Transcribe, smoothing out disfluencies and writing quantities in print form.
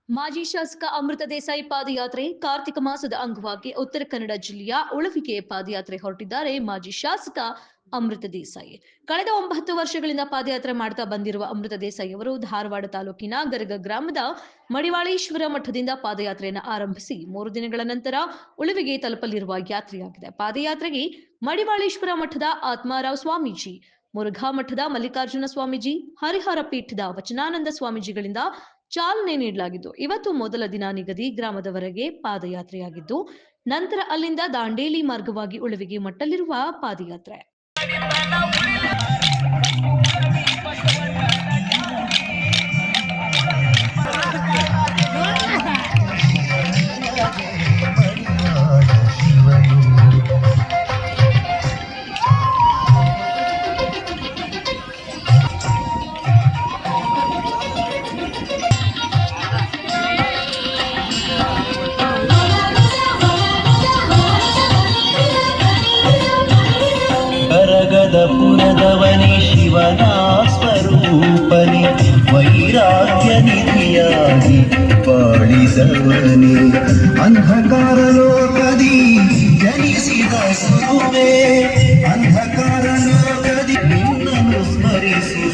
ಮಾಜಿ ಶಾಸಕ ಅಮೃತ ದೇಸಾಯಿ ಪಾದಯಾತ್ರೆ ಕಾರ್ತಿಕ ಮಾಸದ ಅಂಗವಾಗಿ ಉತ್ತರ ಕನ್ನಡ ಜಿಲ್ಲೆಯ ಉಳುವಿಗೆ ಪಾದಯಾತ್ರೆ ಹೊರಟಿದ್ದಾರೆ ಮಾಜಿ ಶಾಸಕ ಅಮೃತ ದೇಸಾಯಿ. ಕಳೆದ 9 ವರ್ಷಗಳಿಂದ ಪಾದಯಾತ್ರೆ ಮಾಡ್ತಾ ಬಂದಿರುವ ಅಮೃತ ದೇಸಾಯಿ ಅವರು ಧಾರವಾಡ ತಾಲೂಕಿನ ಗರಗ ಗ್ರಾಮದ ಮಡಿವಾಳೇಶ್ವರ ಮಠದಿಂದ ಪಾದಯಾತ್ರೆಯನ್ನು ಆರಂಭಿಸಿ 3 ದಿನಗಳ ನಂತರ ಉಳುವಿಗೆ ತಲುಪಲಿರುವ ಯಾತ್ರೆಯಾಗಿದೆ. ಪಾದಯಾತ್ರೆಗೆ ಮಡಿವಾಳೇಶ್ವರ ಮಠದ ಆತ್ಮಾರಾವ್ ಸ್ವಾಮೀಜಿ, ಮುರುಘಾ ಮಠದ ಮಲ್ಲಿಕಾರ್ಜುನ ಸ್ವಾಮೀಜಿ, ಹರಿಹರ ಪೀಠದ ವಚನಾನಂದ ಸ್ವಾಮೀಜಿಗಳಿಂದ ಚಾಲನೆ ನೀಡಲಾಗಿದ್ದು, ಇವತ್ತು ಮೊದಲ ದಿನ ನಿಗದಿ ಗ್ರಾಮದವರೆಗೆ ಪಾದಯಾತ್ರೆಯಾಗಿದ್ದು, ನಂತರ ಅಲ್ಲಿಂದ ದಾಂಡೇಲಿ ಮಾರ್ಗವಾಗಿ ಉಳುವಿಗೆ ಮಟ್ಟಲಿರುವ ಪಾದಯಾತ್ರೆ. ಪುರದವನೇ ಶಿವನ ಸ್ವರೂಪನೆ ವೈರಾಗ್ಯ ನಿಧಿಯಾಗಿ ಬಾಳಿದವನೇ ಅಂಧಕಾರ ಲೋಕದಿ ಜನಿಸಿದ ಗುರುವೇ ಅಂಧಕಾರ ಲೋಕದಿ ನಿನ್ನನ್ನು ಸ್ಮರಿಸಿ